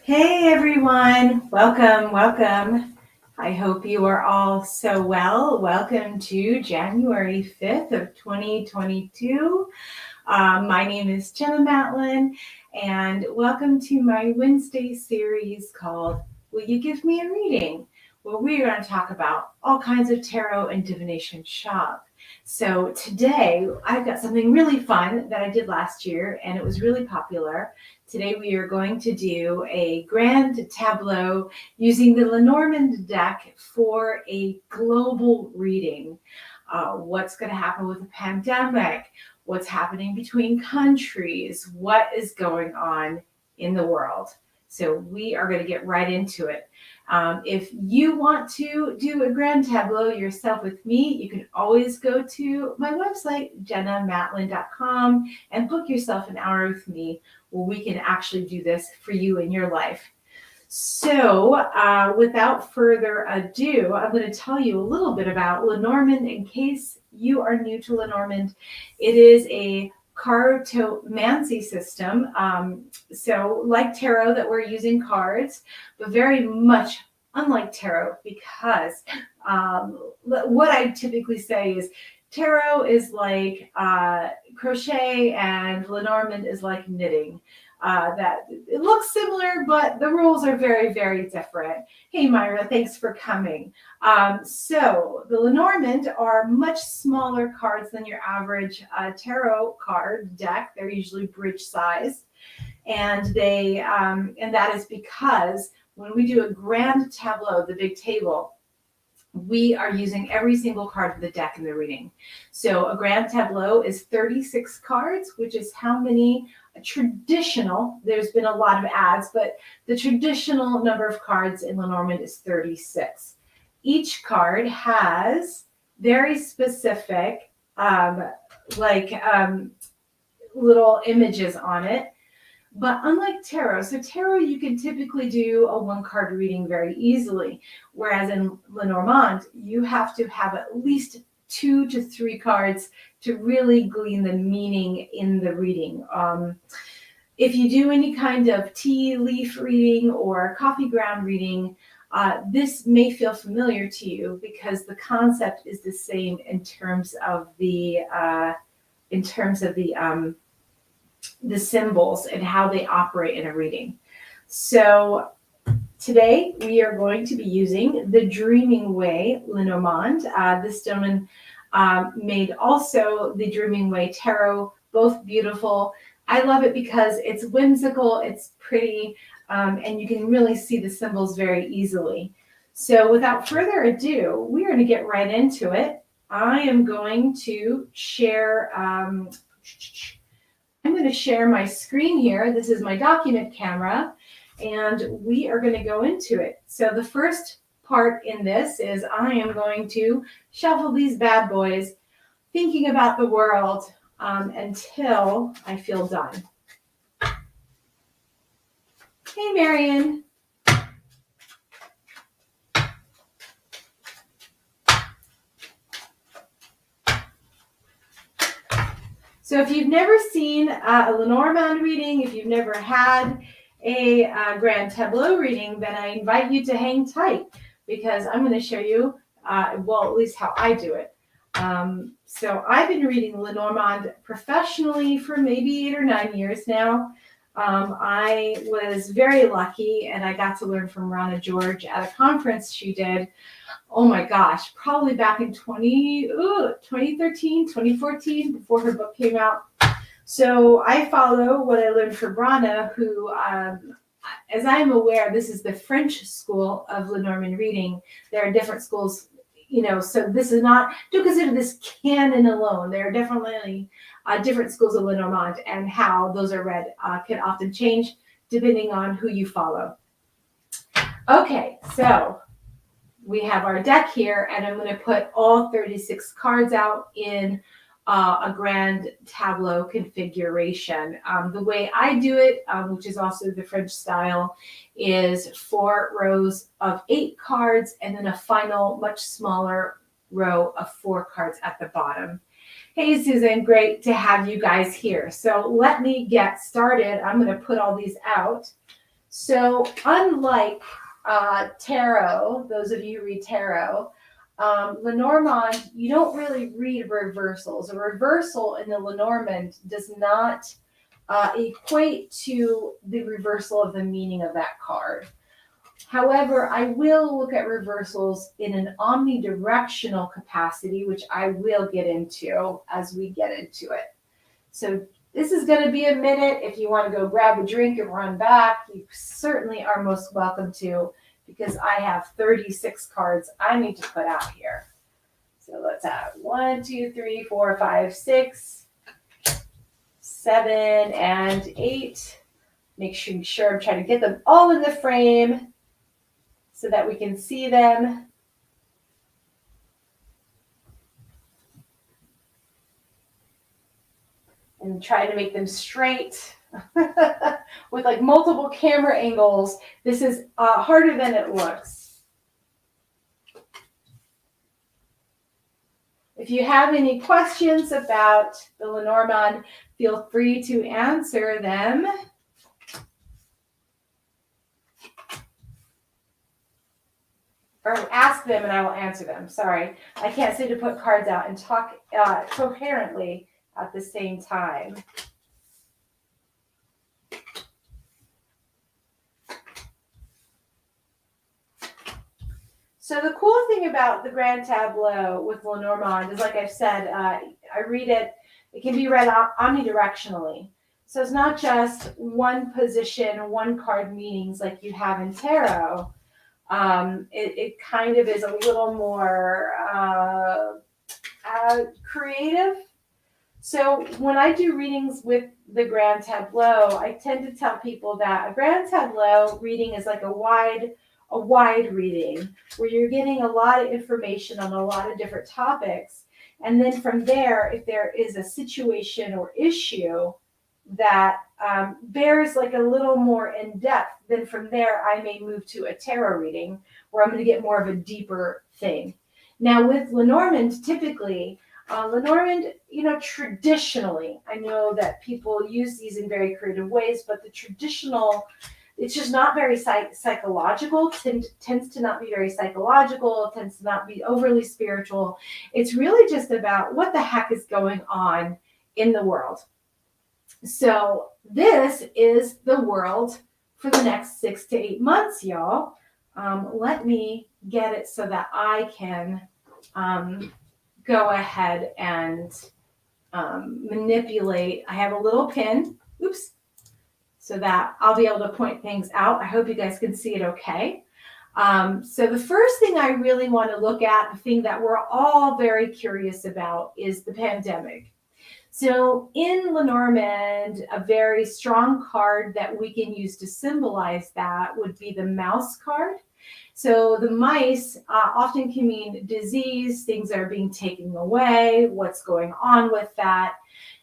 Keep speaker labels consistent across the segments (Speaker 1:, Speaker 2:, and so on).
Speaker 1: Hey everyone, welcome. I hope you are all so well. Welcome to January 5th of 2022. My name is Jenna Matlin, and welcome to my Wednesday series called Will You Give Me a Reading? Where we are going to talk about all kinds of tarot and divination shop. So today I've got something really fun that I did last year, and it was really popular. Today we are going to do a Grand Tableau using the Lenormand deck for a global reading. What's going to happen with the pandemic? What's happening between countries? What is going on in the world? So we are going to get right into it. If you want to do a Grand Tableau yourself with me, you can always go to my website, jennamatlin.com, and book yourself an hour with me where we can actually do this for you in your life. So without further ado, I'm going to tell you a little bit about Lenormand in case you are new to Lenormand. It is a cartomancy system. So like tarot that we're using cards, but very much unlike tarot because what I typically say is tarot is like crochet and Lenormand is like knitting. That it looks similar, but the rules are very, very different. Hey, Myra, thanks for coming. So the Lenormand are much smaller cards than your average tarot card deck. They're usually bridge size, and that is because when we do a Grand Tableau, the big table, we are using every single card of the deck in the reading. So a Grand Tableau is 36 cards, which is how many traditional, there's been a lot of ads, but the traditional number of cards in Lenormand is 36. Each card has very specific little images on it. But unlike tarot, so tarot you can typically do a one card reading very easily, whereas in Lenormand you have to have at least 2 to 3 cards to really glean the meaning in the reading. If you do any kind of tea leaf reading or coffee ground reading, this may feel familiar to you because the concept is the same in terms of the symbols and how they operate in a reading. So today we are going to be using the Dreaming Way Lenormand. This gentleman made also the Dreaming Way Tarot, both beautiful. I love it because it's whimsical, it's pretty, and you can really see the symbols very easily. So without further ado, we're going to get right into it. I am going to share my screen here. This is my document camera, and we are going to go into it. So the first part in this is I am going to shuffle these bad boys, thinking about the world until I feel done. Hey, Marion. So if you've never seen a Lenormand reading, if you've never had a Grand Tableau reading, then I invite you to hang tight because I'm going to show you, at least how I do it. So I've been reading Lenormand professionally for maybe 8 or 9 years now. I was very lucky and I got to learn from Rana George at a conference she did. Oh my gosh, probably back in 2013, 2014, before her book came out. So I follow what I learned from Rana, who, as I am aware, this is the French school of Lenormand reading. There are different schools, so this is not, don't consider this canon alone. There are definitely different schools of Lenormand, and how those are read can often change depending on who you follow. Okay, so we have our deck here, and I'm going to put all 36 cards out in a Grand Tableau configuration. The way I do it, which is also the French style, is 4 rows of 8 cards and then a final much smaller row of 4 cards at the bottom. Hey, Susan, great to have you guys here. So let me get started. I'm going to put all these out. So unlike tarot, those of you who read tarot, Lenormand, you don't really read reversals. A reversal in the Lenormand does not equate to the reversal of the meaning of that card. However, I will look at reversals in an omnidirectional capacity, which I will get into as we get into it. So this is going to be a minute. If you want to go grab a drink and run back, you certainly are most welcome to, because I have 36 cards I need to put out here. So let's have 1, 2, 3, 4, 5, 6, 7, and 8. Make sure I'm trying to get them all in the frame so that we can see them. And trying to make them straight with like multiple camera angles. This is harder than it looks. If you have any questions about the Lenormand, feel free to answer them. Or ask them and I will answer them. Sorry, I can't seem to put cards out and talk coherently at the same time. So the cool thing about the Grand Tableau with Lenormand is, like I've said, I read it, it can be read omnidirectionally. So it's not just one position, one card meanings like you have in tarot. It kind of is a little more creative. So when I do readings with the Grand Tableau, I tend to tell people that a Grand Tableau reading is like a wide reading where you're getting a lot of information on a lot of different topics. And then from there, if there is a situation or issue that bears like a little more in depth, then from there I may move to a tarot reading where I'm going to get more of a deeper thing. Now with Lenormand, typically, Lenormand, traditionally, I know that people use these in very creative ways, but the traditional, it's just not very psychological, tends to not be very psychological, tends to not be overly spiritual. It's really just about what the heck is going on in the world. So this is the world for the next 6 to 8 months, y'all. Let me get it so that I can go ahead and manipulate. I have a little pin, so that I'll be able to point things out. I hope you guys can see it okay. So the first thing I really want to look at, the thing that we're all very curious about, is the pandemic. So in Lenormand, a very strong card that we can use to symbolize that would be the mouse card. So the mice often can mean disease, things that are being taken away, what's going on with that.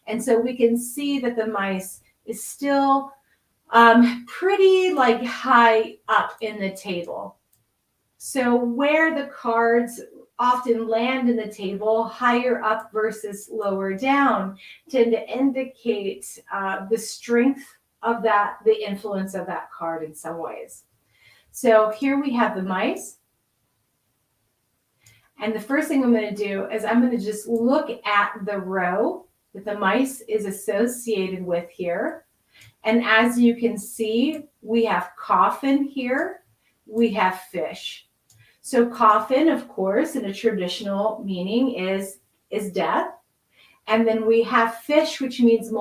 Speaker 1: And so we can see that the mice is still pretty like high up in the table. So where the cards often land in the table, higher up versus lower down, tend to indicate the strength of that, the influence of that card in some ways. So here we have the mice. And the first thing I'm going to do is I'm going to just look at the row that the mice is associated with here. And as you can see, we have coffin here, we have fish. So coffin, of course, in a traditional meaning is death. And then we have fish, which means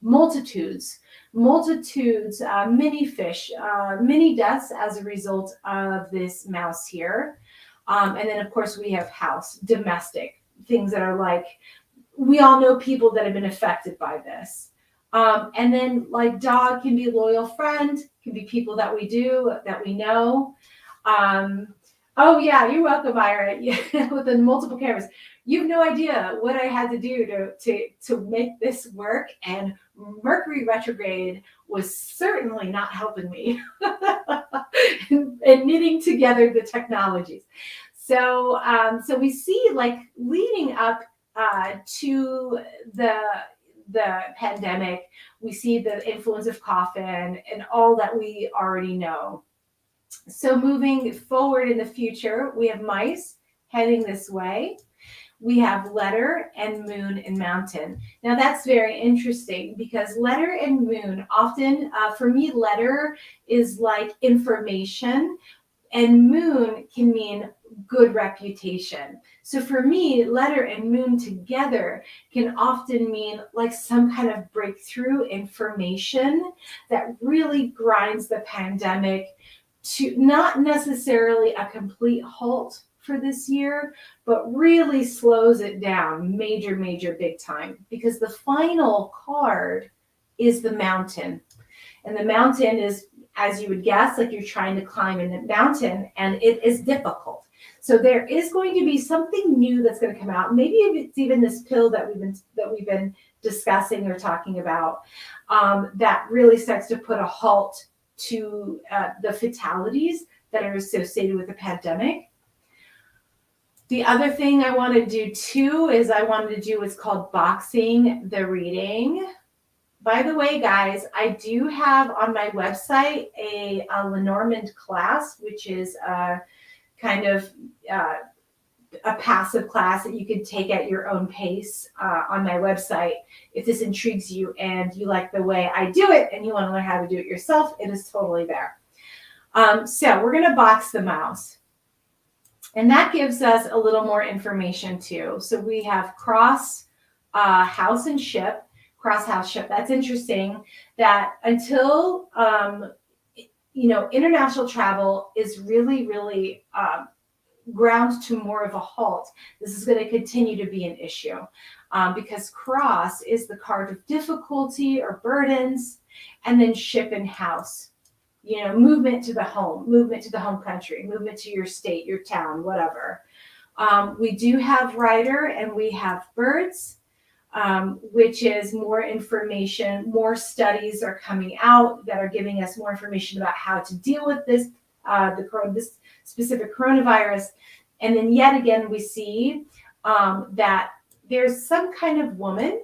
Speaker 1: multitudes, many fish, many deaths as a result of this mouse here. And then, of course, we have house, domestic, things that are like, we all know people that have been affected by this. And then like dog can be a loyal friend, can be people that we know. Oh yeah, you're welcome, Ira. Yeah, with the multiple cameras. You have no idea what I had to do to make this work, and Mercury retrograde was certainly not helping me in knitting together the technologies. So we see like leading up to the pandemic. We see the influence of coffin and all that we already know. So moving forward in the future, we have mice heading this way. We have letter and moon and mountain. Now that's very interesting because letter and moon often, for me, letter is like information and moon can mean good reputation. So for me, letter and moon together can often mean like some kind of breakthrough information that really grinds the pandemic to not necessarily a complete halt for this year, but really slows it down major, major big time, because the final card is the mountain. And the mountain is, as you would guess, like you're trying to climb in a mountain and it is difficult. So there is going to be something new that's going to come out. Maybe it's even this pill that we've been discussing or talking about, that really starts to put a halt to the fatalities that are associated with the pandemic. The other thing I want to do too is I wanted to do what's called boxing the reading. By the way, guys, I do have on my website a Lenormand class, which is a kind of a passive class that you can take at your own pace on my website. If this intrigues you and you like the way I do it and you want to learn how to do it yourself, it is totally there. So we're going to box the mouse. And that gives us a little more information too. So we have cross, house, and ship. Cross, house, ship. That's interesting that until, international travel is really, really ground to more of a halt, this is going to continue to be an issue, because cross is the card of difficulty or burdens, and then ship and house. Movement to the home country, movement to your state, your town, whatever. We do have rider and we have birds, which is more information. More studies are coming out that are giving us more information about how to deal with this, this specific coronavirus. And then yet again, we see that there's some kind of woman.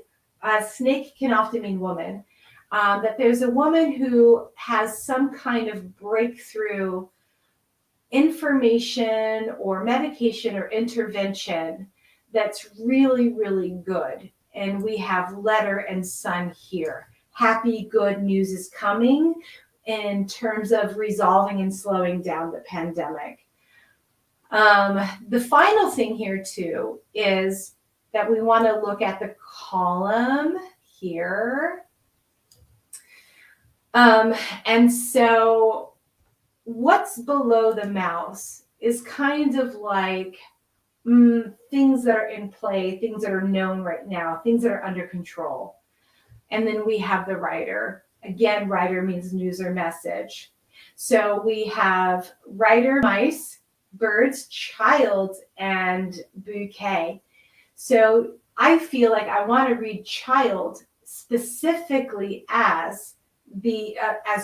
Speaker 1: Snake can often mean woman. That there's a woman who has some kind of breakthrough information or medication or intervention that's really, really good. And we have letter and sun here. Happy, good news is coming in terms of resolving and slowing down the pandemic. The final thing here too is that we want to look at the column here. And so what's below the mouse is kind of like things that are in play, things that are known right now, things that are under control. And then we have the rider. Again, rider means news or message. So we have rider, mice, birds, child, and bouquet. So I feel like I want to read child specifically as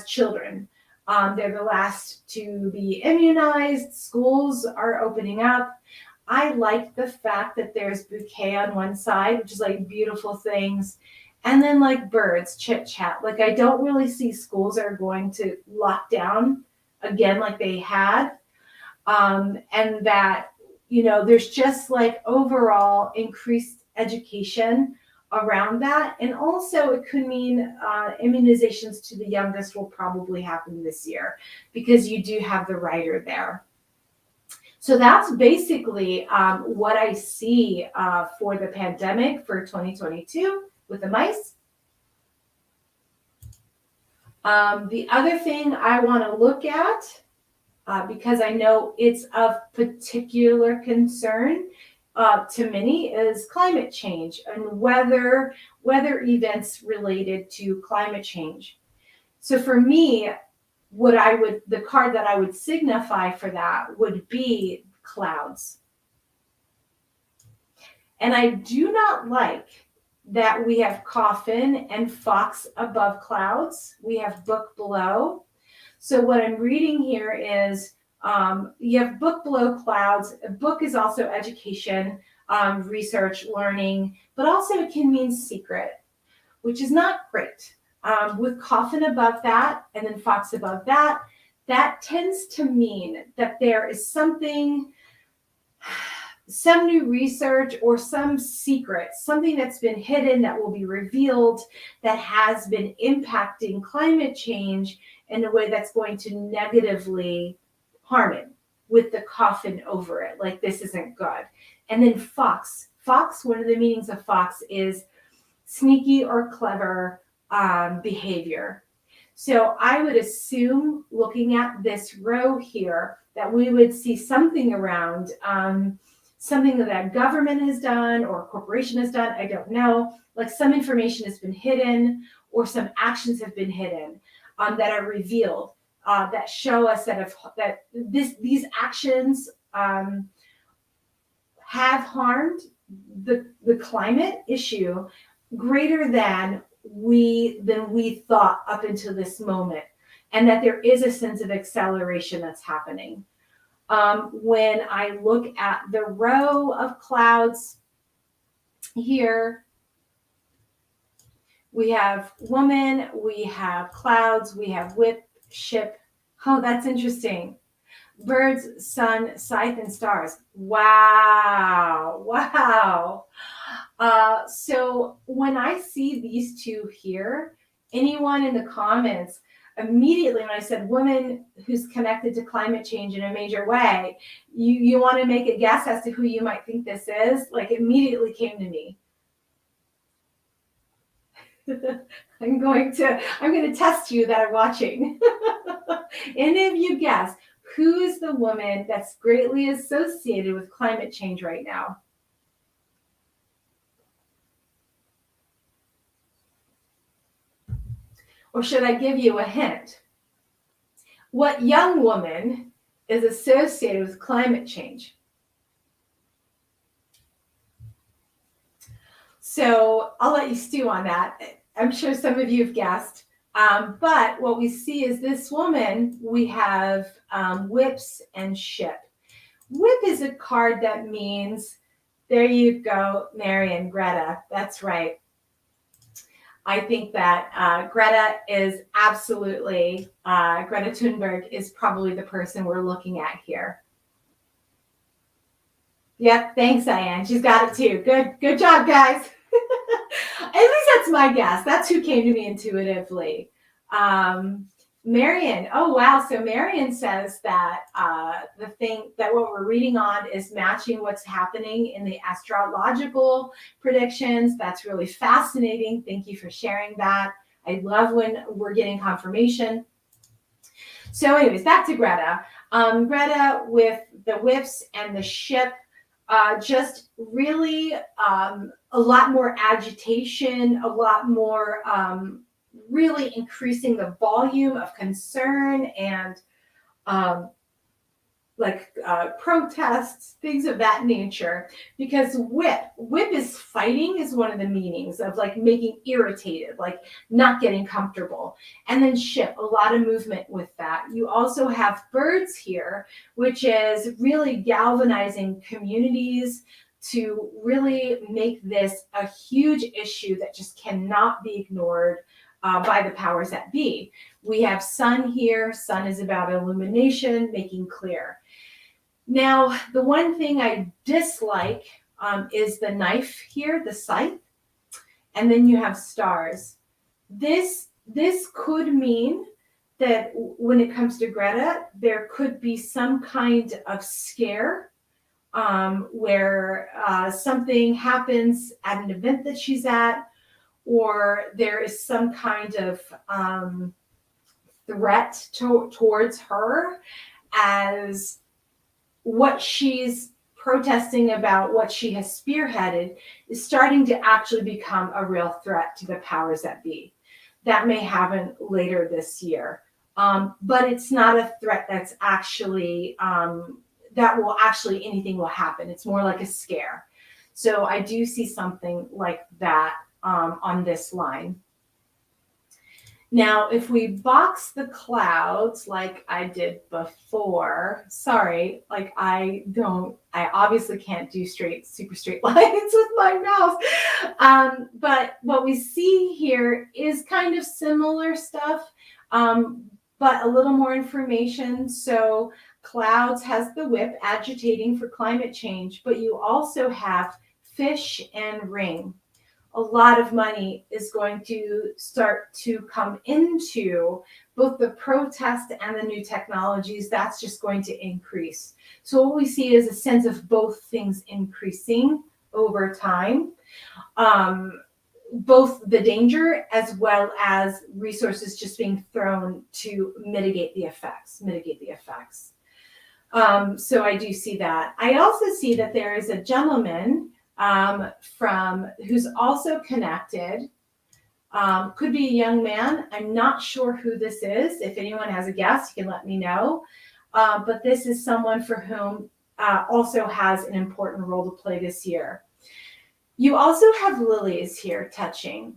Speaker 1: children. They're the last to be immunized. Schools are opening up. I like the fact that there's bouquet on one side, which is like beautiful things. And then like birds, chit chat. Like I don't really see schools are going to lock down again like they had. And that, there's just like overall increased education around that. And also it could mean immunizations to the youngest will probably happen this year because you do have the rider there. So that's basically what I see for the pandemic for 2022 with the mice. The other thing I want to look at, because I know it's of particular concern to many, is climate change and weather events related to climate change. So for me, the card that I would signify for that would be clouds. And I do not like that we have coffin and fox above clouds. We have book below. So what I'm reading here is you have book below clouds. A book is also education, research, learning, but also it can mean secret. which is not great. With coffin above that and then fox above that, that tends to mean that there is something, some new research or some secret, something that's been hidden that will be revealed that has been impacting climate change in a way that's going to negatively harm it, with the coffin over it, like this isn't good. And then fox. Fox, one of the meanings of fox is sneaky or clever behavior. So I would assume, looking at this row here, that we would see something around something that government has done or corporation has done. I don't know. Like some information has been hidden or some actions have been hidden that are revealed that show us that these actions have harmed the climate issue greater than we thought up until this moment, and that there is a sense of acceleration that's happening. When I look at the row of clouds here, we have woman, we have clouds, we have whip, ship. Oh, that's interesting. Birds, sun, scythe, and stars. Wow. Wow. So when I see these two here, anyone in the comments, immediately when I said woman who's connected to climate change in a major way, you want to make a guess as to who you might think this is? Like immediately came to me. I'm going to test you that are watching. Any of you guess who is the woman that's greatly associated with climate change right now? Or should I give you a hint? What young woman is associated with climate change? So I'll let you stew on that. I'm sure some of you have guessed. But what we see is this woman, we have whips and ship. Whip is a card that means, there you go, Marion, Greta, that's right. I think that Greta is absolutely, Greta Thunberg is probably the person we're looking at here. Yep, thanks, Diane. She's got it too. Good job, guys. At least that's my guess. That's who came to me intuitively. Marion, oh wow. So Marion says that the thing that what we're reading on is matching what's happening in the astrological predictions. That's really fascinating. Thank you for sharing that. I love when we're getting confirmation. So anyways, back to Greta. Greta with the whips and the ship, just really a lot more agitation, a lot more really increasing the volume of concern and protests, things of that nature. Because whip is fighting, is one of the meanings of like making irritated, like not getting comfortable. And then ship, a lot of movement with that. You also have birds here, which is really galvanizing communities to really make this a huge issue that just cannot be ignored by the powers that be. We have sun here. Sun is about illumination, making clear. Now, the one thing I dislike is the knife here, the scythe, and then you have stars. This could mean that when it comes to Greta, there could be some kind of scare where something happens at an event that she's at, or there is some kind of threat towards her, as what she's protesting about, what she has spearheaded, is starting to actually become a real threat to the powers that be. That may happen later this year. But it's not a threat that's actually, anything will happen. It's more like a scare. So I do see something like that on this line. Now, if we box the clouds like I did before, sorry, like I obviously can't do super straight lines with my mouse. But what we see here is kind of similar stuff, but a little more information. So clouds has the whip agitating for climate change, but you also have fish and ring. A lot of money is going to start to come into both the protest and the new technologies. That's just going to increase. So what we see is a sense of both things increasing over time, both the danger as well as resources just being thrown to mitigate the effects. So I do see that. I also see that there is a gentleman from who's also connected. Could be a young man. I'm not sure who this is. If anyone has a guess, you can let me know. But this is someone for whom also has an important role to play this year. You also have lilies here touching.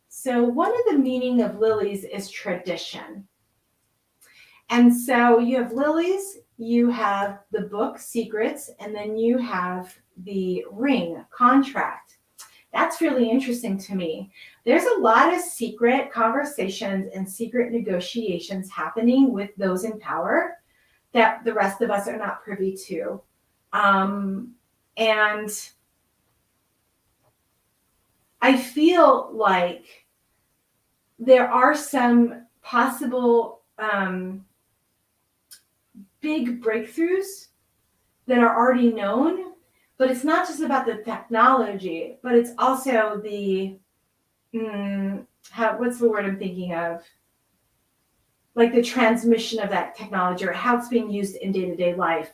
Speaker 1: So one of the meaning of lilies is tradition. And so you have lilies, you have the book Secrets, and then you have the ring contract. That's really interesting to me. There's a lot of secret conversations and secret negotiations happening with those in power that the rest of us are not privy to. And I feel like there are some possible big breakthroughs that are already known, but it's not just about the technology, but it's also the what's the word I'm thinking of? Like the transmission of that technology or how it's being used in day-to-day life.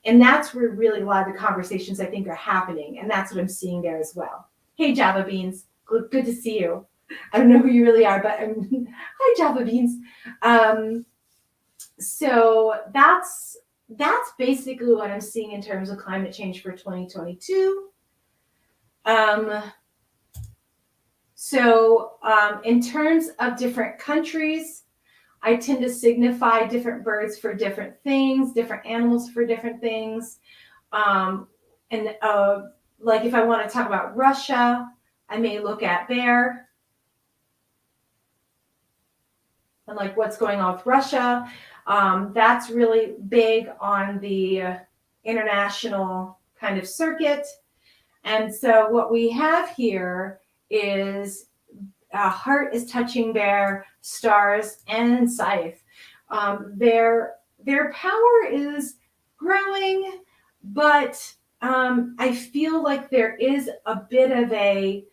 Speaker 1: And that's where really a lot of the conversations I think are happening. And that's what I'm seeing there as well. Hey, Java Beans, good to see you. I don't know who you really are, but hi, Java Beans. So that's basically what I'm seeing in terms of climate change for 2022. In terms of different countries, I tend to signify different birds for different things, different animals for different things. Like if I want to talk about Russia, I may look at bear and like what's going on with Russia. That's really big on the international kind of circuit. And so what we have here is heart is touching bear, stars, and scythe. Their power is growing, but I feel like there is a bit of a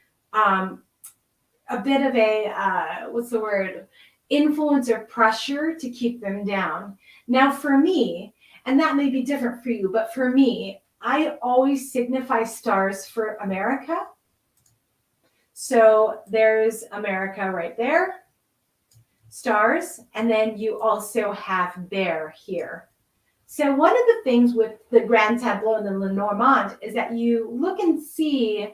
Speaker 1: what's the word? Influence or pressure to keep them down. Now for me, and that may be different for you, but for me, I always signify stars for America. So there's America right there, stars, and then you also have bear here. So one of the things with the Grand Tableau and the Lenormand is that you look and see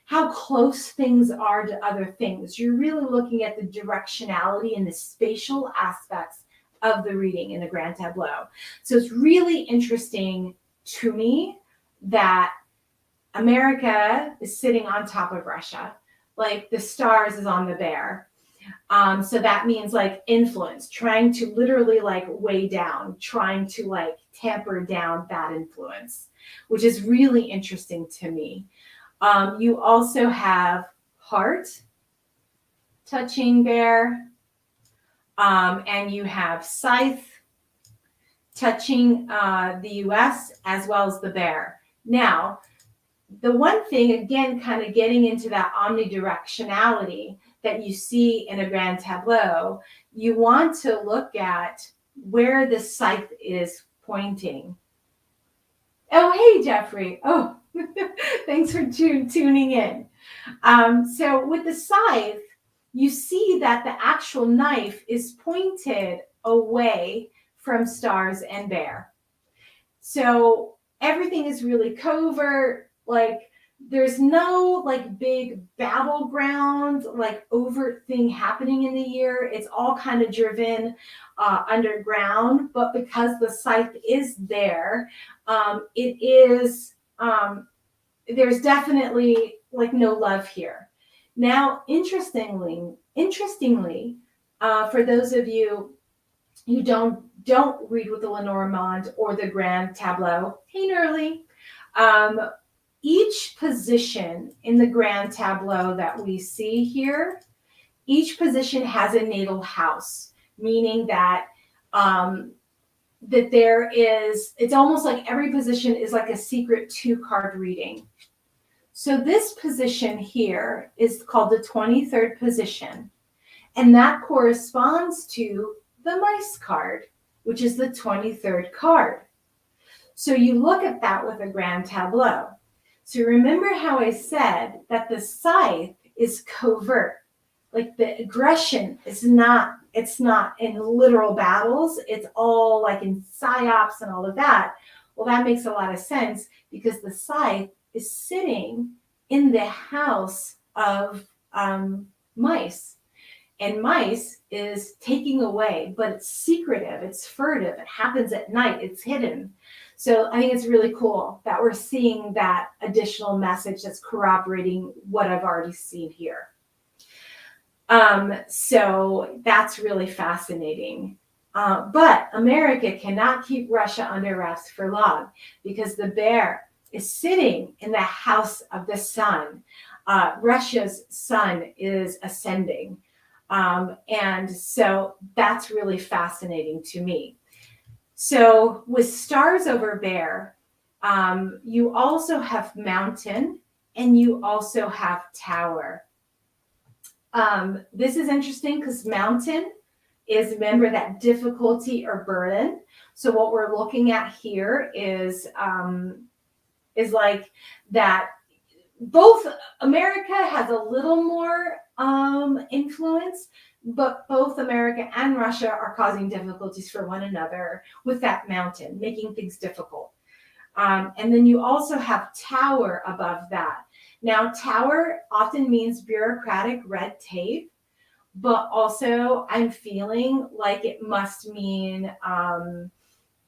Speaker 1: how close things are to other things. You're really looking at the directionality and the spatial aspects of the reading in the Grand Tableau. So it's really interesting to me that America is sitting on top of Russia, like the stars is on the bear. So that means like influence, trying to literally like weigh down, trying to like tamper down that influence, which is really interesting to me. You also have heart touching bear, and you have scythe touching the US as well as the bear. Now, the one thing, again, kind of getting into that omnidirectionality that you see in a Grand Tableau, you want to look at where the scythe is pointing. Oh, hey, Jeffrey. Oh, thanks for tuning in. So with the scythe, you see that the actual knife is pointed away from stars and bear. So everything is really covert, like there's no like big battleground, like overt thing happening in the year. It's all kind of driven underground, but because the scythe is there, it is, there's definitely like no love here. Now, interestingly, for those of you who don't read with the Lenormand or the Grand Tableau, hey Nerly, each position in the Grand Tableau that we see here, each position has a natal house, meaning that that there is, it's almost like every position is like a secret 2-card reading. So this position here is called the 23rd position, and that corresponds to the mice card, which is the 23rd card. So you look at that with a Grand Tableau. So remember how I said that the scythe is covert, like the aggression is not, it's not in literal battles, it's all like in psyops and all of that. Well, that makes a lot of sense because the scythe is sitting in the house of mice. And mice is taking away, but it's secretive, it's furtive, it happens at night, it's hidden. So I think it's really cool that we're seeing that additional message that's corroborating what I've already seen here. So that's really fascinating. But America cannot keep Russia under wraps for long because the bear is sitting in the house of the sun. Russia's sun is ascending. And so that's really fascinating to me. So with stars over bear, you also have mountain and you also have tower. This is interesting because mountain is, remember, that difficulty or burden. So what we're looking at here is like that both America has a little more influence, but both America and Russia are causing difficulties for one another with that mountain, making things difficult. And then you also have tower above that. Now, tower often means bureaucratic red tape, but also I'm feeling like it must mean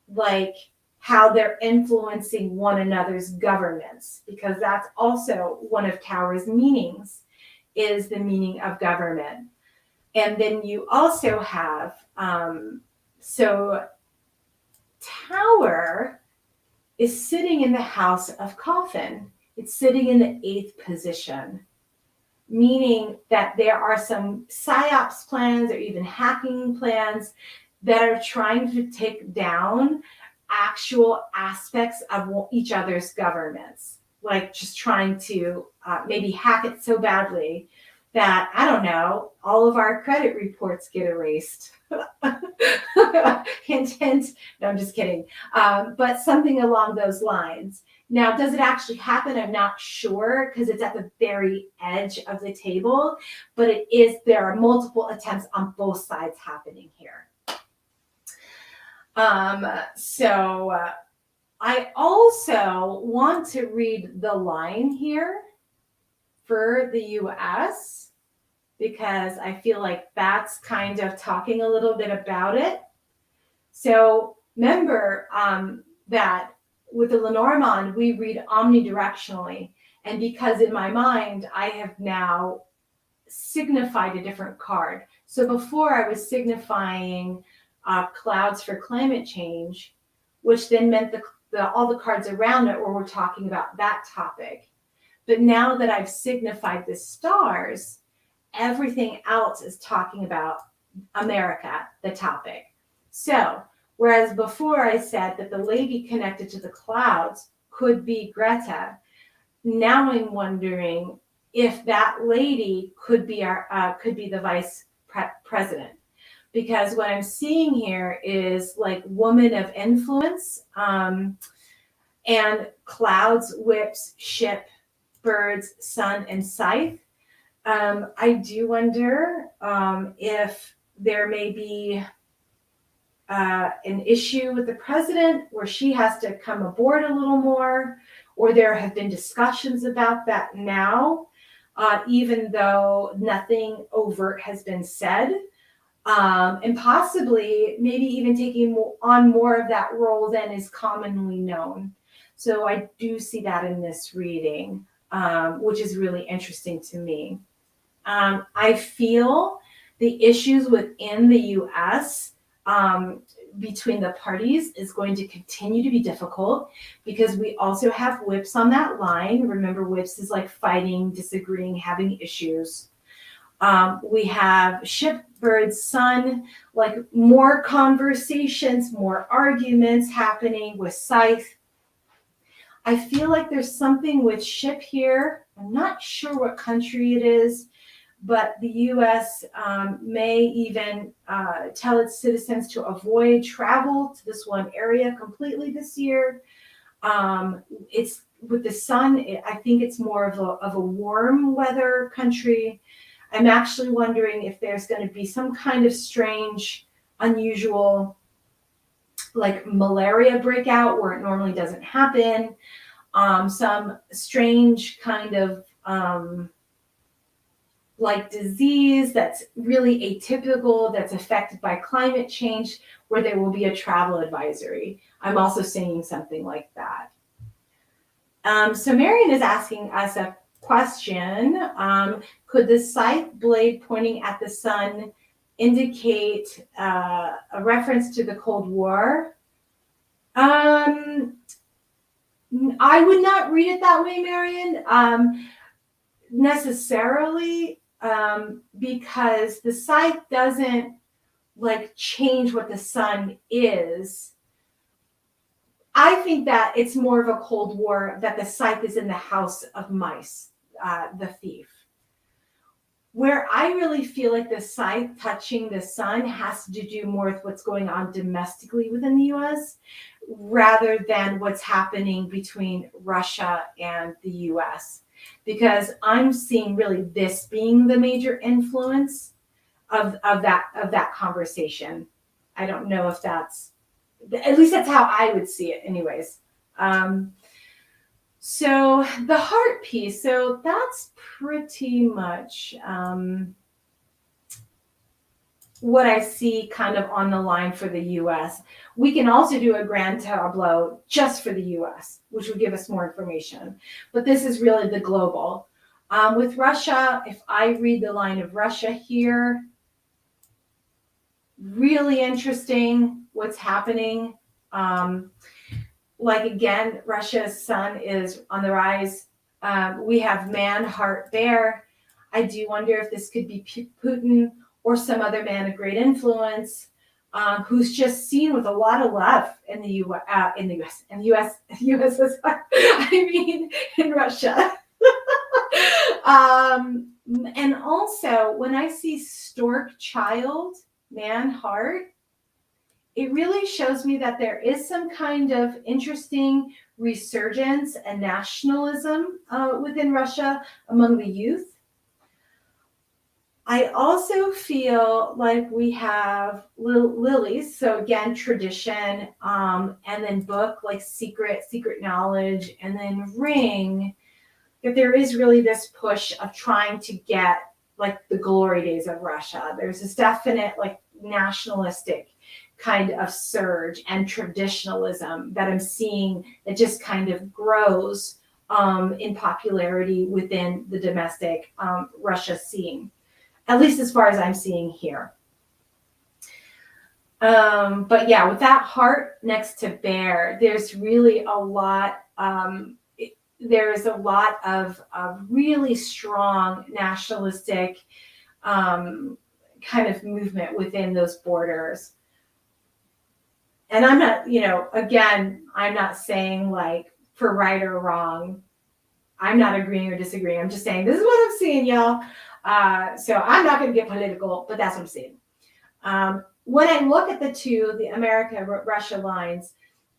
Speaker 1: like how they're influencing one another's governments, because that's also one of tower's meanings, is the meaning of government. And then you also have, so tower is sitting in the house of coffin. It's sitting in the 8th position, meaning that there are some psyops plans or even hacking plans that are trying to take down actual aspects of each other's governments, like just trying to maybe hack it so badly that, I don't know, all of our credit reports get erased. Hint, hint. No, I'm just kidding. But something along those lines. Now, does it actually happen? I'm not sure because it's at the very edge of the table, but it is, there are multiple attempts on both sides happening here. I also want to read the line here for the US because I feel like that's kind of talking a little bit about it. So remember that with the Lenormand, we read omnidirectionally. And because in my mind, I have now signified a different card. So before I was signifying clouds for climate change, which then meant all the cards around it were talking about that topic. But now that I've signified the stars, everything else is talking about America, the topic. So, whereas before I said that the lady connected to the clouds could be Greta, now I'm wondering if that lady could be the vice president. Because what I'm seeing here is like woman of influence, and clouds, whips, ship, birds, sun, and scythe. I do wonder if there may be an issue with the president where she has to come aboard a little more, or there have been discussions about that now, even though nothing overt has been said. And possibly maybe even taking on more of that role than is commonly known. So I do see that in this reading, which is really interesting to me. I feel the issues within the US between the parties is going to continue to be difficult because we also have whips on that line. Remember, whips is like fighting, disagreeing, having issues. We have Shipbird's son, like more conversations, more arguments happening with Scythe. I feel like there's something with Ship here. I'm not sure what country it is, but the U.S. May even tell its citizens to avoid travel to this one area completely this year. It's with the sun. I think it's more of a warm weather country. I'm actually wondering if there's going to be some kind of strange, unusual, like malaria breakout where it normally doesn't happen. Some strange kind of like disease that's really atypical, that's affected by climate change, where there will be a travel advisory. I'm also seeing something like that. So Marion is asking us a question. Could the scythe blade pointing at the sun indicate a reference to the Cold War? I would not read it that way, Marion, necessarily, because the scythe doesn't like change what the sun is. I think that it's more of a Cold War, that the scythe is in the house of mice, the thief. Where I really feel like the scythe touching the sun has to do more with what's going on domestically within the US rather than what's happening between Russia and the US. Because I'm seeing really this being the major influence of that conversation. I don't know if that's, at least that's how I would see it anyways. So the heart piece, so that's pretty much what I see kind of on the line for the US. We can also do a Grand Tableau just for the US, which would give us more information. But this is really the global. With Russia, if I read the line of Russia here, really interesting what's happening. Like again, Russia's sun is on the rise. We have man, heart, bear. I do wonder if this could be Putin or some other man of great influence, who's just seen with a lot of love in the U.S. USSR. I mean, in Russia. And also, when I see stork child, man, heart, it really shows me that there is some kind of interesting resurgence and nationalism within Russia among the youth. I also feel like we have lilies, so again, tradition, and then book, like secret knowledge, and then ring, that there is really this push of trying to get like the glory days of Russia. There's this definite like nationalistic kind of surge and traditionalism that I'm seeing that just kind of grows in popularity within the domestic Russia scene, at least as far as I'm seeing here. But yeah, with that heart next to bear, there's really a lot, there's a lot of really strong nationalistic kind of movement within those borders. And I'm not, again, I'm not saying like for right or wrong. I'm not agreeing or disagreeing. I'm just saying this is what I'm seeing, y'all. So I'm not going to get political, but that's what I'm seeing. When I look at the America-Russia lines,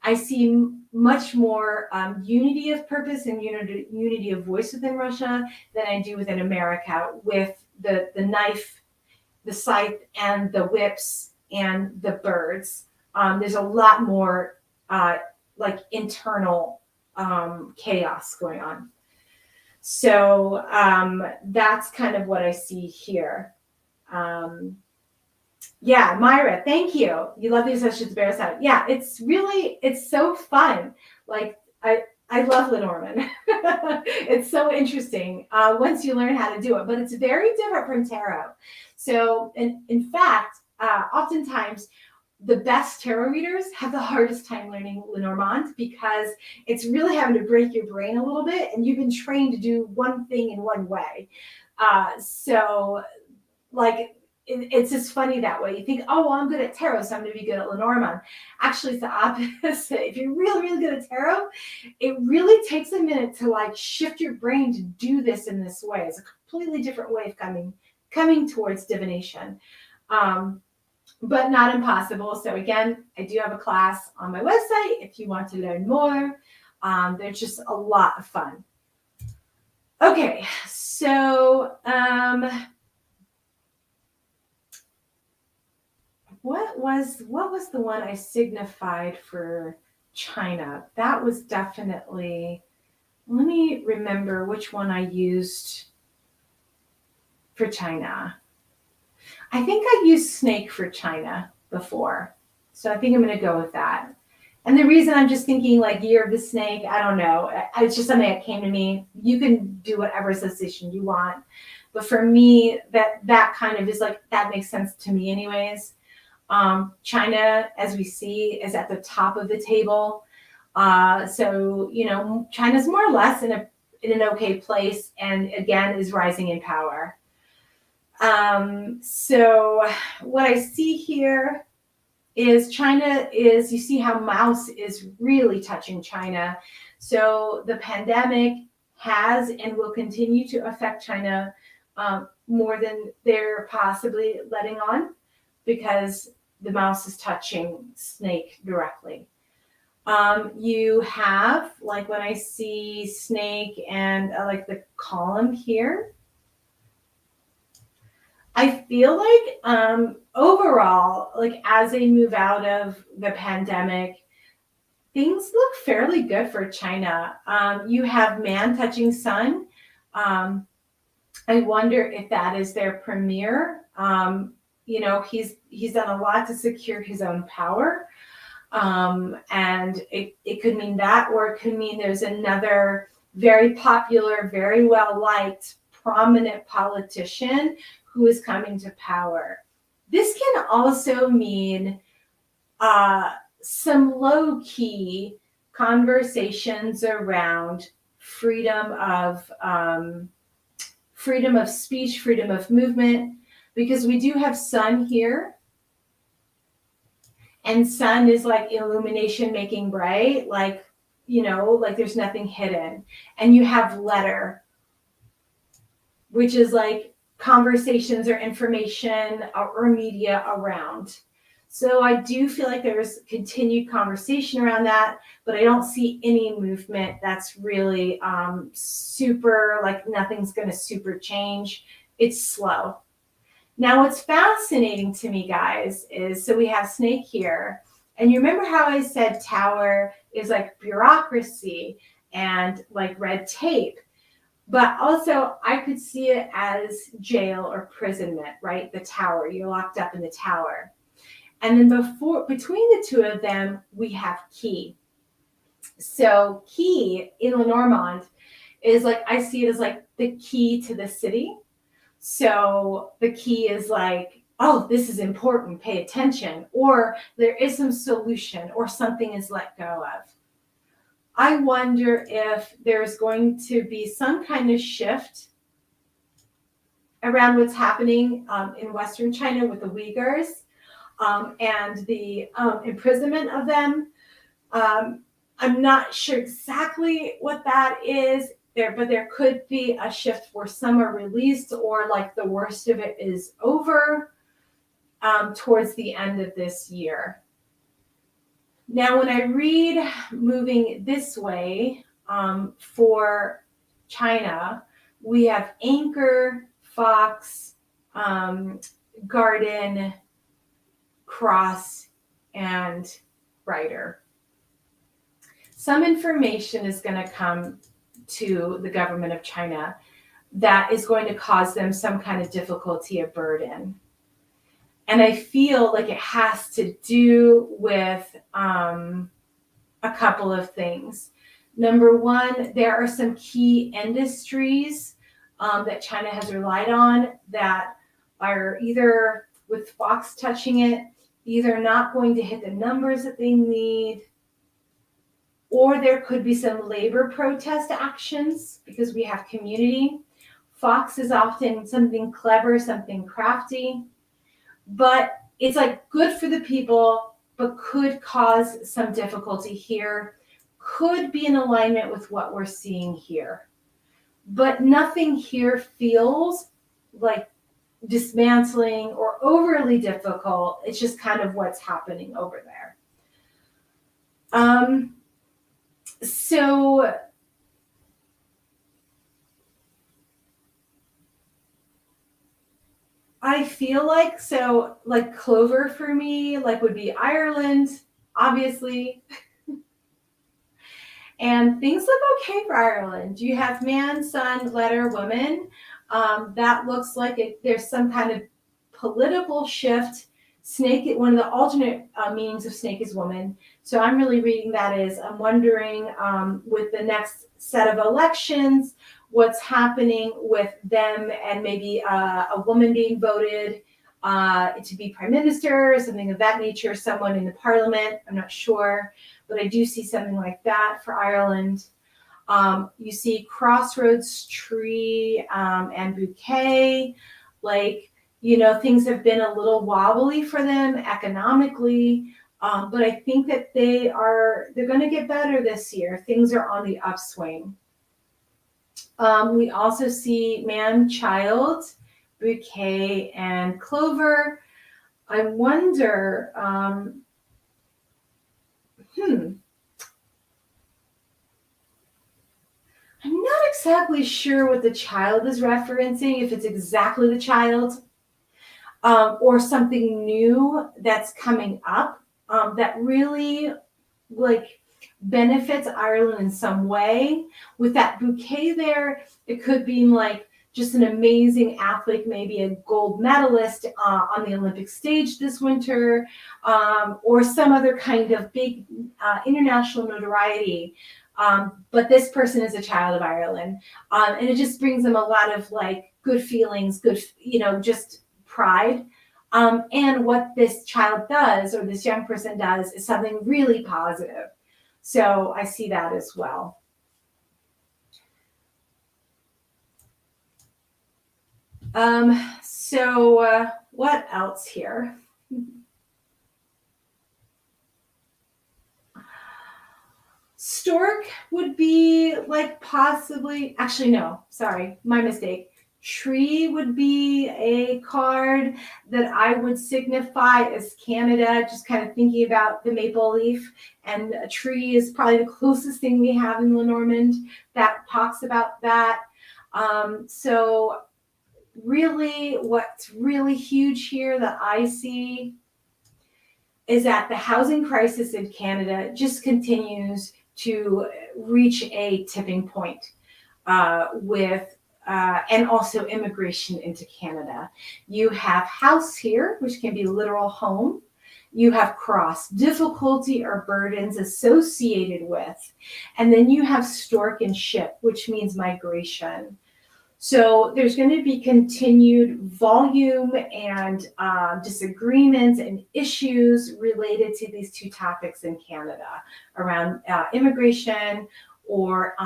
Speaker 1: I see much more unity of purpose and unity of voice within Russia than I do within America, with the knife, the scythe, and the whips and the birds. There's a lot more like internal chaos going on. So that's kind of what I see here. Yeah, Myra, thank you. You love the associates bear side. Yeah, it's so fun. Like I love Lenormand. It's so interesting once you learn how to do it, but it's very different from tarot. So in fact, oftentimes the best tarot readers have the hardest time learning Lenormand because it's really having to break your brain a little bit, and you've been trained to do one thing in one way. So like it's just funny that way. You think, oh, well, I'm good at tarot, so I'm going to be good at Lenormand. Actually, it's the opposite. If you're really, really good at tarot, it really takes a minute to like shift your brain to do this in this way. It's a completely different way of coming towards divination, but not impossible. So again, I do have a class on my website if you want to learn more. They're just a lot of fun. Okay, so what was the one I signified for China? That was definitely, let me remember which one I used for China. I think I used snake for China before. So I think I'm going to go with that. And the reason I'm just thinking like year of the snake, I don't know. It's just something that came to me. You can do whatever association you want. But for me, that kind of is like, that makes sense to me anyways. China, as we see, is at the top of the table. So, you know, China's more or less in an okay place, and again, is rising in power. So what I see here is China is, you see how mouse is really touching China. So the pandemic has and will continue to affect China more than they're possibly letting on, because the mouse is touching snake directly. You have, like when I see snake and like the column here, I feel like overall, like as they move out of the pandemic, things look fairly good for China. You have man touching sun. I wonder if that is their premier. You know, he's done a lot to secure his own power. And it could mean that, or it could mean there's another very popular, very well-liked, prominent politician who is coming to power. This can also mean some low-key conversations around freedom of speech, freedom of movement, because we do have sun here. And sun is like illumination, making bright, like, you know, like there's nothing hidden. And you have letter, which is like conversations or information or media around. So I do feel like there's continued conversation around that, but I don't see any movement that's really super, like nothing's going to super change. It's slow. Now, what's fascinating to me, guys, is so we have snake here. And you remember how I said tower is like bureaucracy and like red tape. But also, I could see it as jail or imprisonment, right? The tower, you're locked up in the tower. And then between the two of them, we have key. So key in Lenormand is like, I see it as like the key to the city. So the key is like, oh, this is important, pay attention, or there is some solution, or something is let go of. I wonder if there's going to be some kind of shift around what's happening in Western China with the Uyghurs and the imprisonment of them. I'm not sure exactly what that is there, but there could be a shift where some are released, or like the worst of it is over towards the end of this year. Now, when I read moving this way for China, we have anchor, fox, garden, cross, and rider. some information is going to come to the government of China that is going to cause them some kind of difficulty or burden. And I feel like it has to do with a couple of things. Number one, there are some key industries that China has relied on that are either, with Fox touching it, either not going to hit the numbers that they need, or there could be some labor protest actions because we have community. Fox is often something clever, something crafty, but it's like good for the people, but could cause some difficulty here, could be in alignment with what we're seeing here. But nothing here feels like dismantling or overly difficult. It's just kind of what's happening over there. So I feel like, Clover for me, would be Ireland, obviously. And things look okay for Ireland. You have man, son, letter, woman. That looks like there's some kind of political shift. Snake, one of the alternate meanings of snake is woman. So I'm really reading that as I'm wondering with the next set of elections, what's happening with them and maybe a woman being voted to be prime minister or something of that nature, someone in the parliament. I'm not sure, but I do see something like that for Ireland. You see crossroads, tree, and bouquet. Things have been a little wobbly for them economically, but I think that they're going to get better this year. Things are on the upswing. We also see man, child, bouquet, and clover. I wonder, I'm not exactly sure what the child is referencing, if it's exactly the child or something new that's coming up that really benefits Ireland in some way. With that bouquet there, it could be just an amazing athlete, maybe a gold medalist on the Olympic stage this winter, or some other kind of big international notoriety. But this person is a child of Ireland. And it just brings them a lot of good feelings, just pride. And what this child does, or this young person does, is something really positive. So I see that as well. What else here? Stork would be possibly, actually, no, sorry, my mistake. Tree would be a card that I would signify as Canada, just kind of thinking about the maple leaf. And a tree is probably the closest thing we have in Lenormand that talks about that. So really, what's really huge here that I see is that the housing crisis in Canada just continues to reach a tipping point and also immigration into Canada. You have house here, which can be literal home. You have cross, difficulty or burdens associated with. And then you have stork and ship, which means migration. So there's going to be continued volume and disagreements and issues related to these two topics in Canada around immigration or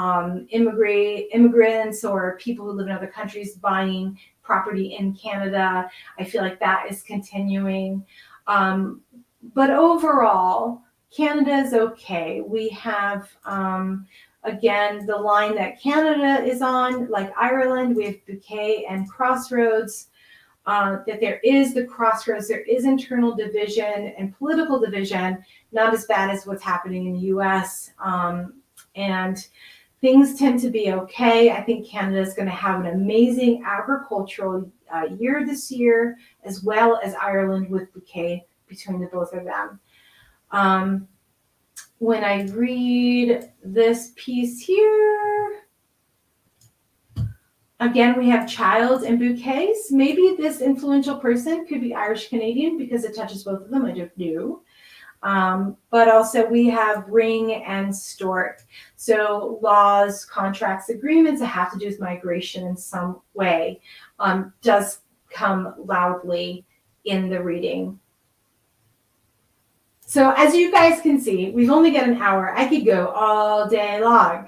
Speaker 1: immigrants or people who live in other countries buying property in Canada. I feel like that is continuing. But overall, Canada is okay. We have again, the line that Canada is on, like Ireland, we have bouquet and crossroads, that there is the crossroads, there is internal division and political division, not as bad as what's happening in the US. And things tend to be okay. I think Canada is going to have an amazing agricultural year this year, as well as Ireland with bouquet between the both of them. when I read this piece here, again, we have child and bouquets. Maybe this influential person could be Irish Canadian because it touches both of them. I don't know. But also we have ring and stork. So laws, contracts, agreements that have to do with migration in some way does come loudly in the reading. So as you guys can see, we've only got an hour. I could go all day long.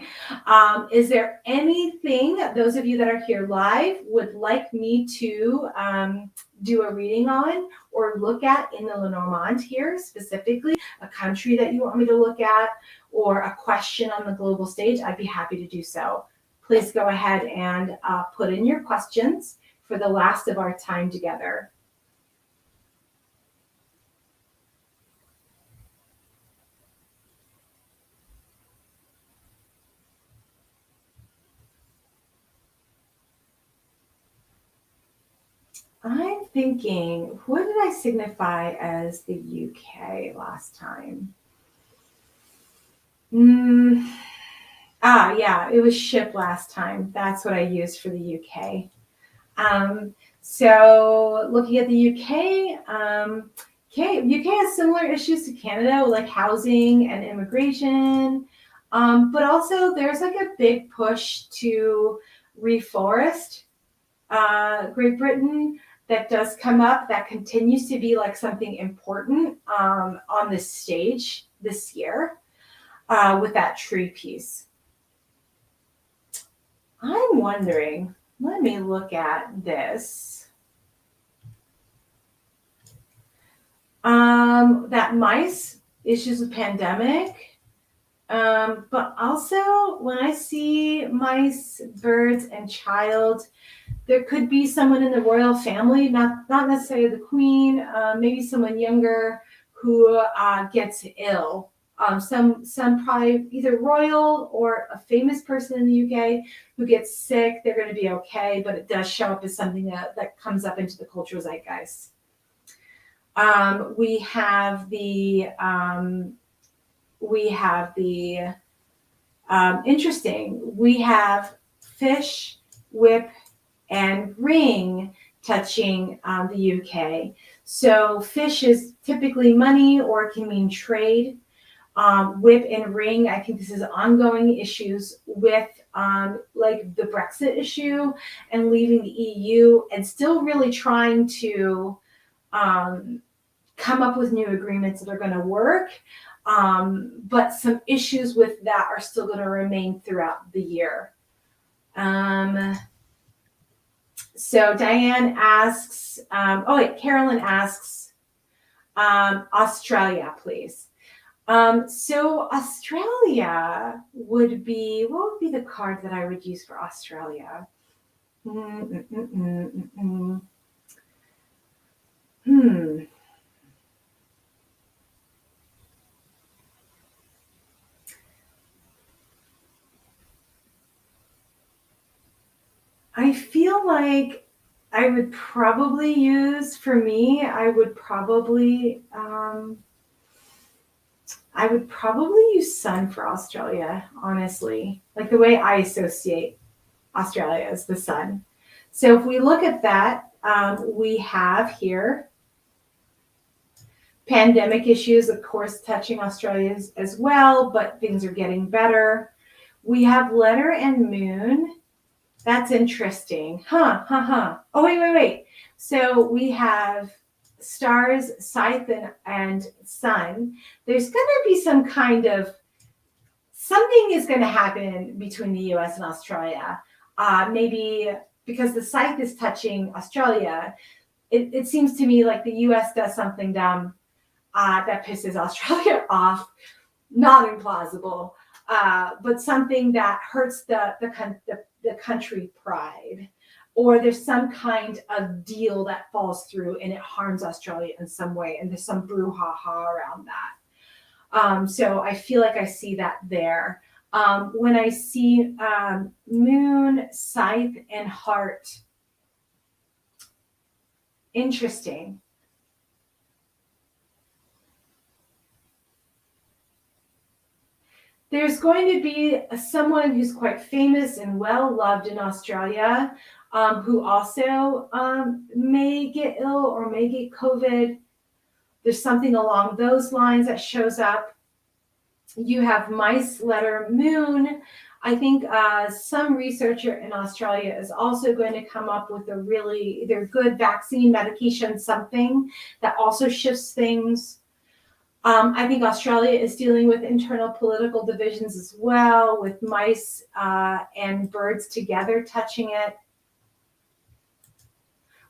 Speaker 1: Is there anything, those of you that are here live, would like me to do a reading on or look at in the Lenormand here specifically, a country that you want me to look at, or a question on the global stage? I'd be happy to do so. Please go ahead and put in your questions for the last of our time together. I'm thinking, what did I signify as the UK last time? Yeah, it was ship last time. That's what I used for the UK. So looking at the UK, UK has similar issues to Canada, like housing and immigration. But also there's like a big push to reforest Great Britain. That does come up. That continues to be like something important on this stage this year with that tree piece. I'm wondering, let me look at this. That mice, issues with pandemic. But also when I see mice, birds, and child, there could be someone in the royal family, not necessarily the queen, maybe someone younger who gets ill. Some probably either royal or a famous person in the UK who gets sick. They're going to be okay, but it does show up as something that comes up into the cultural zeitgeist. We have the interesting. We have fish, whip, and ring touching the UK. So fish is typically money or it can mean trade. Whip and ring, I think this is ongoing issues with like the Brexit issue and leaving the EU and still really trying to come up with new agreements that are going to work. But some issues with that are still going to remain throughout the year. So Diane asks, Carolyn asks, Australia, please. So Australia would be, what would be the card that I would use for Australia? I feel like I would probably use, for me, I would probably use sun for Australia, honestly. Like the way I associate Australia is the sun. So if we look at that, we have here pandemic issues, of course, touching Australia as well, but things are getting better. We have letter and moon. That's interesting. Oh, wait. So we have stars, scythe, and sun. There's going to be some kind of, something is going to happen between the US and Australia. Maybe because the scythe is touching Australia, it seems to me like the US does something dumb that pisses Australia off. Not implausible, but something that hurts the country pride, or there's some kind of deal that falls through and it harms Australia in some way, and there's some brouhaha around that. So I feel like I see that there. When I see moon, scythe, and heart, interesting. there's going to be someone who's quite famous and well loved in Australia, who also may get ill or may get COVID. There's something along those lines that shows up. You have mice, letter, moon. I think some researcher in Australia is also going to come up with a really either good vaccine, medication, something that also shifts things. I think Australia is dealing with internal political divisions as well, with mice and birds together touching it.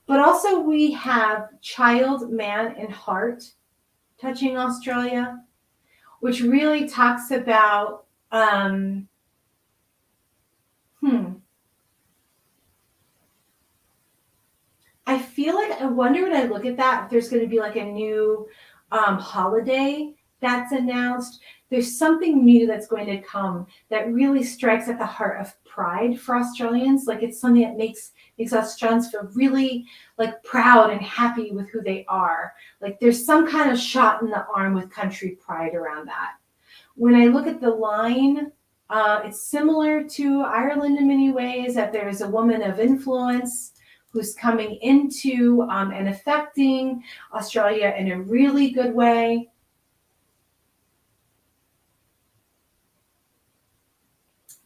Speaker 1: But also we have child, man, and heart touching Australia, which really talks about, I feel like, I wonder when I look at that, if there's going to be like a new holiday that's announced. There's something new that's going to come that really strikes at the heart of pride for Australians. Like it's something that makes Australians feel really like proud and happy with who they are. Like there's some kind of shot in the arm with country pride around that. When I look at the line, it's similar to Ireland in many ways, that there is a woman of influence who's coming into and affecting Australia in a really good way.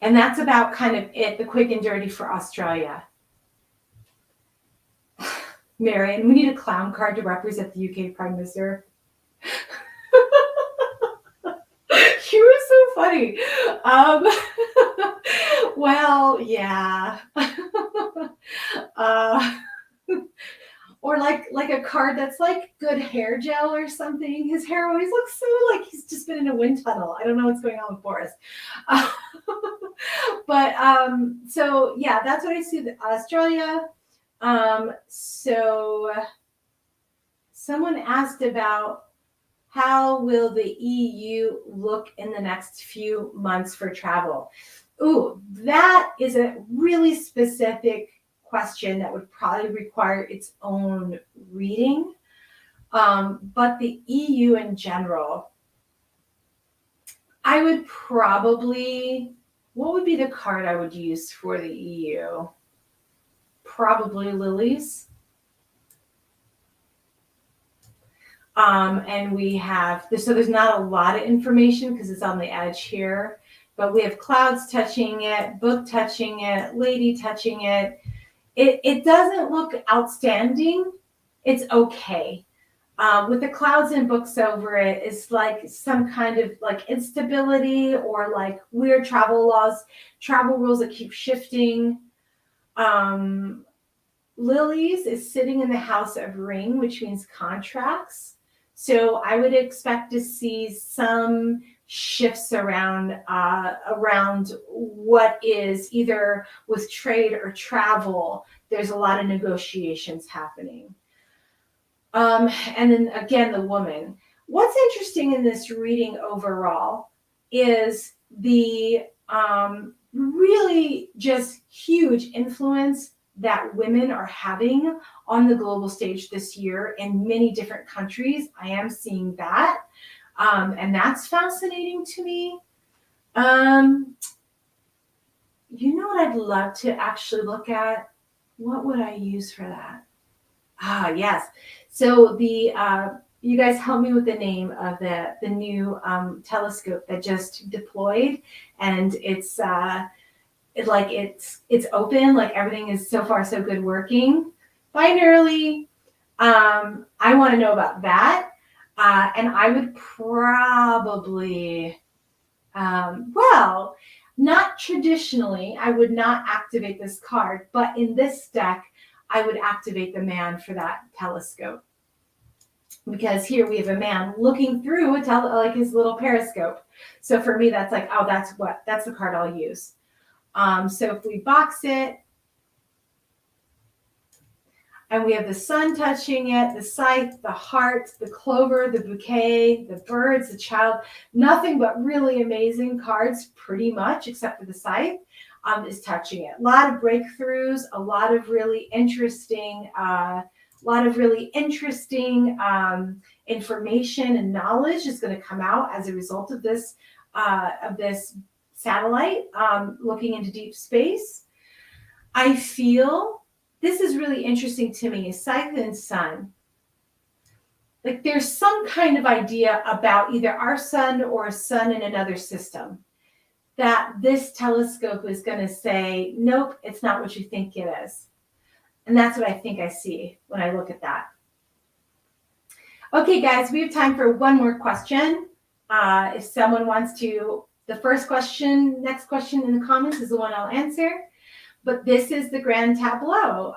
Speaker 1: And that's about kind of it, the quick and dirty for Australia. Marion, we need a clown card to represent the UK Prime Minister. You were so funny. Well, yeah. Or like a card that's like good hair gel or something. His hair always looks so like he's just been in a wind tunnel. I don't know what's going on with Boris. But so yeah, that's what I see with Australia. So someone asked about how will the EU look in the next few months for travel? Ooh, that is a really specific question that would probably require its own reading. But the EU in general, I would probably, what would be the card I would use for the EU? Probably lilies. And we have, so there's not a lot of information because it's on the edge here, but we have clouds touching it, book touching it, lady touching it. It doesn't look outstanding. It's okay. With the clouds and books over it, it's like some kind of like instability or like weird travel rules that keep shifting. Lilies is sitting in the house of ring, which means contracts. So I would expect to see some shifts around what is either with trade or travel. There's a lot of negotiations happening. And then again, the woman. What's interesting in this reading overall is the really just huge influence that women are having on the global stage this year in many different countries. I am seeing that. And that's fascinating to me. You know what I'd love to actually look at? What would I use for that? Yes. So you guys help me with the name of the new telescope that just deployed, and it's open, like everything is so far so good working. Binarily, I want to know about that. And I would probably, well, not traditionally, I would not activate this card, but in this deck, I would activate the man for that telescope. Because here we have a man looking through like his little periscope. So for me, that's like, oh, that's the card I'll use. So if we box it, and we have the sun touching it, the scythe, the heart, the clover, the bouquet, the birds, the child, nothing but really amazing cards, pretty much, except for the scythe, is touching it. A lot of breakthroughs, a lot of really interesting, information and knowledge is going to come out as a result of this satellite looking into deep space. I feel this is really interesting to me, Scythe and Sun. Like there's some kind of idea about either our sun or a sun in another system that this telescope is going to say, nope, it's not what you think it is. And that's what I think I see when I look at that. Okay, guys, we have time for one more question. If someone wants to, the next question in the comments is the one I'll answer. But this is the Grand Tableau.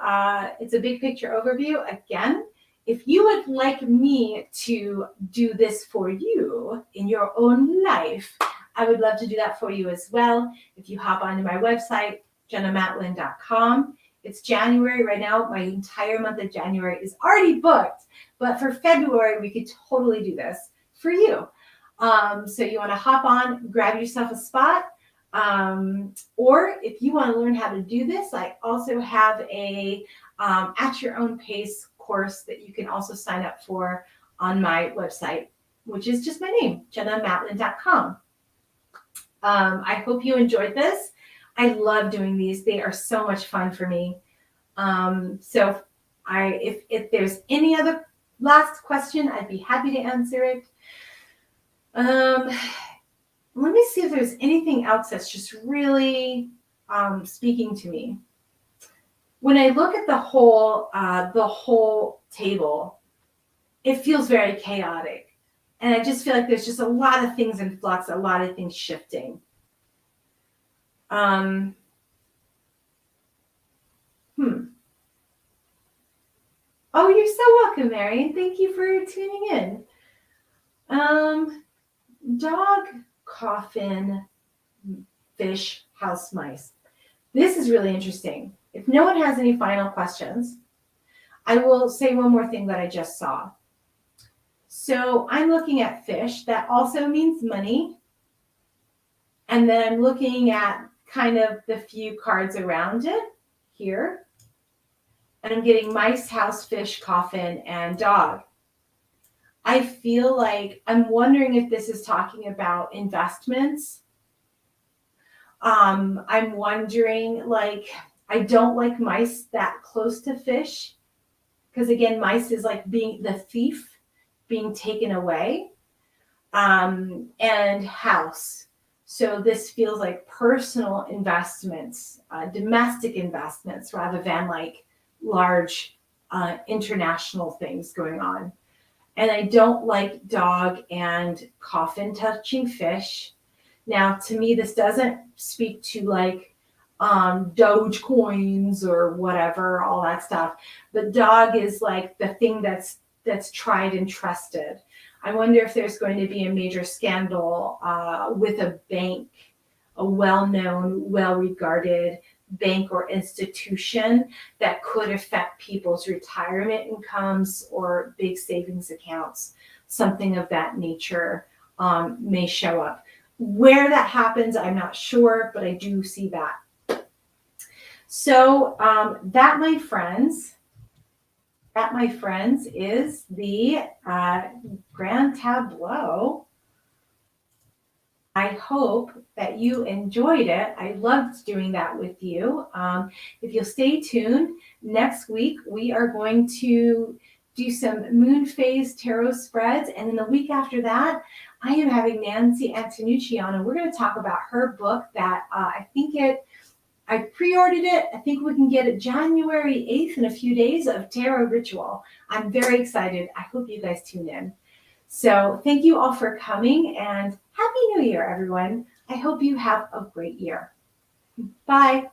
Speaker 1: It's a big picture overview. Again, if you would like me to do this for you in your own life, I would love to do that for you as well. If you hop onto my website, jennamatlin.com. It's January right now. My entire month of January is already booked. But for February, we could totally do this for you. So you want to hop on, grab yourself a spot. Or if you want to learn how to do this, I also have a at your own pace course that you can also sign up for on my website, which is just my name, jennamatlin.com. I hope you enjoyed this. I love doing these. They are so much fun for me. So if there's any other last question, I'd be happy to answer it. Let me see if there's anything else that's just really speaking to me. When I look at the whole table, it feels very chaotic. And I just feel like there's just a lot of things in flux, a lot of things shifting. Oh, you're so welcome, Marion. Thank you for tuning in. Dog, coffin, fish, house mice. This is really interesting. If no one has any final questions, I will say one more thing that I just saw. So I'm looking at fish. That also means money. And then I'm looking at kind of the few cards around it here. And I'm getting mice, house, fish, coffin, and dog. I feel like I'm wondering if this is talking about investments. I'm wondering, like, I don't like mice that close to fish because, again, mice is like being the thief, being taken away, and house. So this feels like personal investments, domestic investments, rather than like large international things going on. And I don't like dog and coffin touching fish. Now, to me, this doesn't speak to like Doge coins or whatever, all that stuff. But dog is like the thing that's tried and trusted. I wonder if there's going to be a major scandal with a bank, a well-known, well-regarded bank or institution that could affect people's retirement incomes or big savings accounts. Something of that nature may show up. Where that happens, I'm not sure, but I do see that. So that, my friends, is the Grand Tableau. I hope that you enjoyed it. I loved doing that with you. If you'll stay tuned, next week we are going to do some moon phase tarot spreads. And then the week after that, I am having Nancy Antonucci on, and we're going to talk about her book that I pre-ordered it. I think we can get it January 8th in a few days, of Tarot Ritual. I'm very excited. I hope you guys tune in. So thank you all for coming, and Happy New Year, everyone. I hope you have a great year. Bye.